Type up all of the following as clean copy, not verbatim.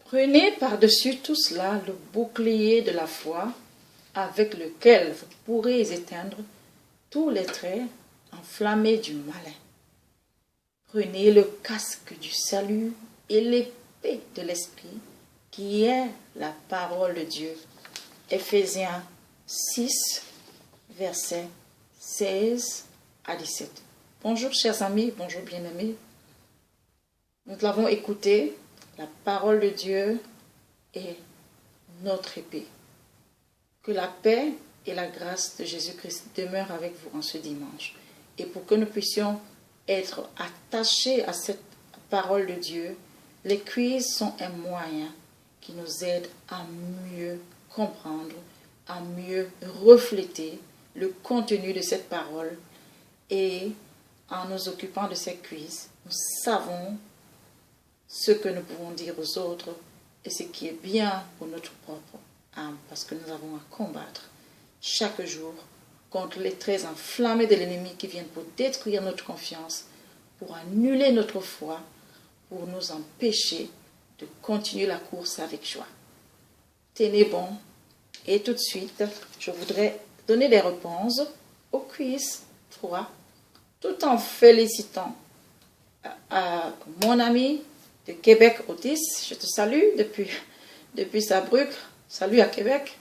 Prenez par-dessus tout cela le bouclier de la foi, avec lequel vous pourrez éteindre tous les traits enflammés du malin. Prenez le casque du salut et l'épée de l'esprit, qui est la parole de Dieu. Éphésiens 6, versets 16 à 17. Bonjour chers amis, bonjour bien-aimés. Nous l'avons écouté, la parole de Dieu est notre épée. Que la paix et la grâce de Jésus-Christ demeurent avec vous en ce dimanche. Et pour que nous puissions être attachés à cette parole de Dieu, les quiz sont un moyen qui nous aide à mieux comprendre, à mieux refléter le contenu de cette parole. Et en nous occupant de ces quiz, nous savons ce que nous pouvons dire aux autres et ce qui est bien pour notre propre âme, parce que nous avons à combattre chaque jour contre les traits enflammés de l'ennemi qui viennent pour détruire notre confiance, pour annuler notre foi, pour nous empêcher de continuer la course avec joie. Tenez bon, et tout de suite, je voudrais donner des réponses au quiz 3, tout en félicitant à mon ami de Québec, Otis. Je te salue depuis Saarbrück. Salut à Québec.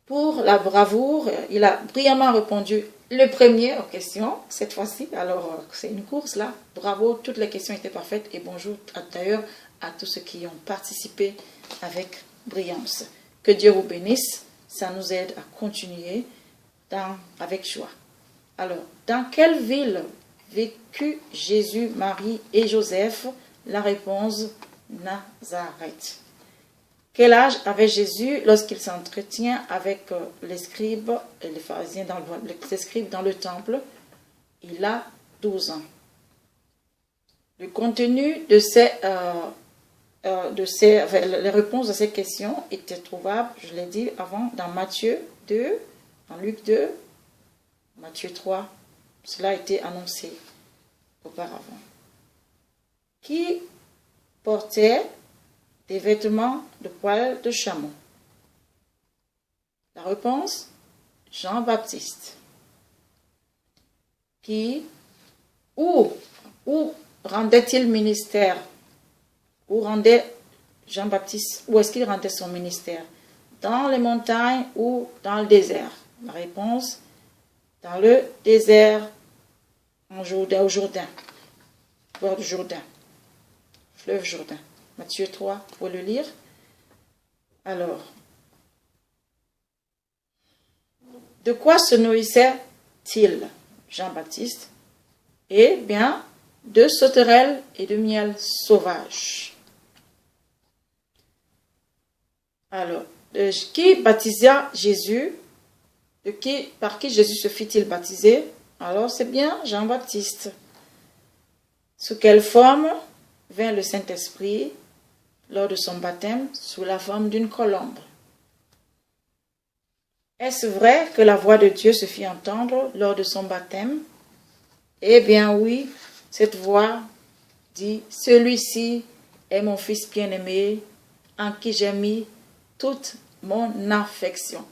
Pour la bravoure, il a brillamment répondu le premier aux questions, cette fois-ci. Alors, c'est une course là. Bravo, toutes les questions étaient parfaites. Et bonjour d'ailleurs à tous ceux qui ont participé avec brillance. Que Dieu vous bénisse. Ça nous aide à continuer avec joie. Alors, dans quelle ville vécut Jésus, Marie et Joseph? La réponse, Nazareth. Quel âge avait Jésus lorsqu'il s'entretient avec les scribes et les pharisiens les scribes dans le temple? Il a 12 ans. Le contenu de les réponses à ces questions étaient trouvables, je l'ai dit avant, dans Matthieu 2, dans Luc 2, Matthieu 3. Cela a été annoncé auparavant. Qui portait des vêtements de poil de chameau? La réponse, Jean-Baptiste. Où rendait-il ministère? Où rendait Jean-Baptiste, où est-ce qu'il rendait son ministère? Dans les montagnes ou dans le désert? La réponse, dans le désert, au Jourdain, bord du Jourdain, fleuve Jourdain. Matthieu 3, vous pouvez le lire. Alors, de quoi se nourrissait-il, Jean-Baptiste? Eh bien, de sauterelles et de miel sauvage. Alors, qui baptisa Jésus? Par qui Jésus se fit-il baptiser? Alors, c'est bien Jean-Baptiste. Sous quelle forme vint le Saint-Esprit lors de son baptême? Sous la forme d'une colombe. Est-ce vrai que la voix de Dieu se fit entendre lors de son baptême? Eh bien oui, cette voix dit, celui-ci est mon fils bien-aimé, en qui j'ai mis toute mon affection.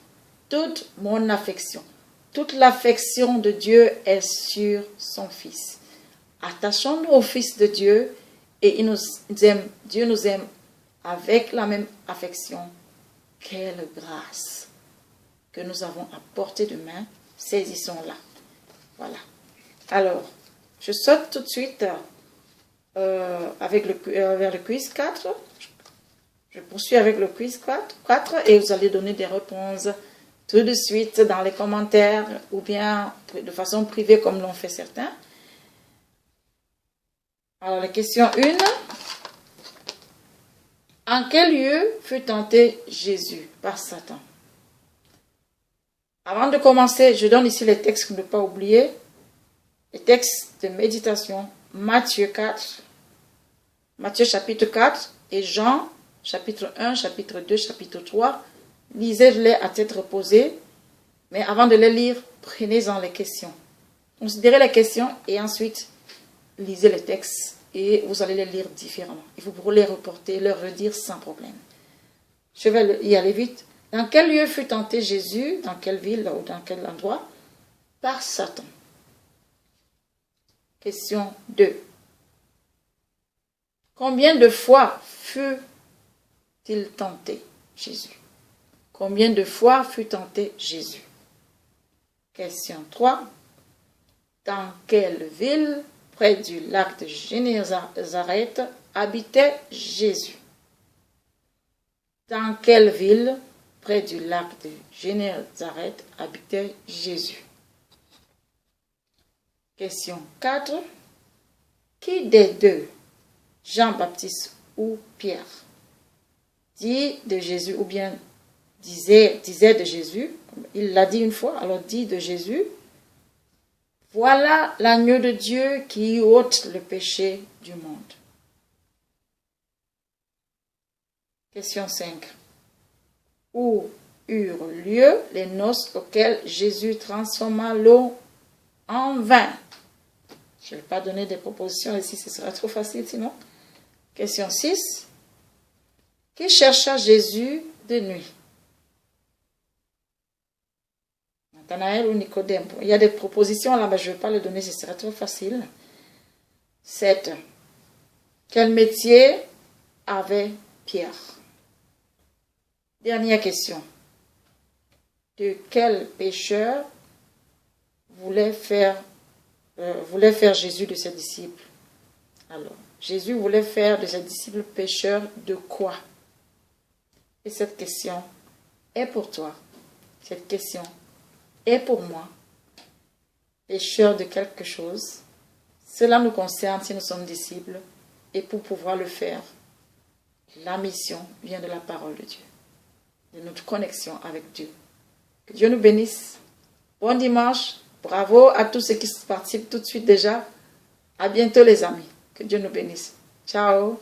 Toute mon affection. Toute l'affection de Dieu est sur son fils. Attachons-nous au fils de Dieu et il nous aime, Dieu nous aime avec la même affection. Quelle grâce que nous avons à portée de main. Saisissons-la. Voilà. Alors, je saute tout de suite vers le quiz 4. Je poursuis avec le quiz 4 et vous allez donner des réponses tout de suite dans les commentaires ou bien de façon privée comme l'ont fait certains. Alors, la question 1. En quel lieu fut tenté Jésus par Satan? Avant de commencer, je donne ici les textes pour ne pas oublier. Les textes de méditation, Matthieu 4, Matthieu chapitre 4 et Jean chapitre 1, chapitre 2, chapitre 3. Lisez-les à tête reposée, mais avant de les lire, prenez-en les questions. Considérez les questions et ensuite lisez les textes et vous allez les lire différemment. Et vous pourrez les reporter, leur redire sans problème. Je vais y aller vite. Dans quel lieu fut tenté Jésus? Dans quelle ville ou dans quel endroit? Par Satan. Question 2. Combien de fois fut-il tenté Jésus? Combien de fois fut tenté Jésus? Question 3. Dans quelle ville, près du lac de Génézareth, habitait Jésus? Dans quelle ville, près du lac de Génézareth, habitait Jésus? Question 4. Qui des deux, Jean-Baptiste ou Pierre, dit de Jésus ou bien disait de Jésus, il l'a dit une fois, alors dit de Jésus, voilà l'agneau de Dieu qui ôte le péché du monde. Question 5. Où eurent lieu les noces auxquelles Jésus transforma l'eau en vin? Je ne vais pas donner des propositions ici, ce sera trop facile sinon. Question 6. Qui chercha Jésus de nuit? Nathanaël ou Nicodème? Il y a des propositions là, mais je ne vais pas les donner, ce sera trop facile. 7. Quel métier avait Pierre? Dernière question. De quel pécheur voulait faire Jésus de ses disciples? Alors, Jésus voulait faire de ses disciples pécheurs de quoi? Et cette question est pour toi. Cette question est pour moi. Pécheurs de quelque chose. Cela nous concerne si nous sommes disciples. Et pour pouvoir le faire, la mission vient de la parole de Dieu, de notre connexion avec Dieu. Que Dieu nous bénisse. Bon dimanche. Bravo à tous ceux qui participent tout de suite déjà. À bientôt les amis. Que Dieu nous bénisse. Ciao.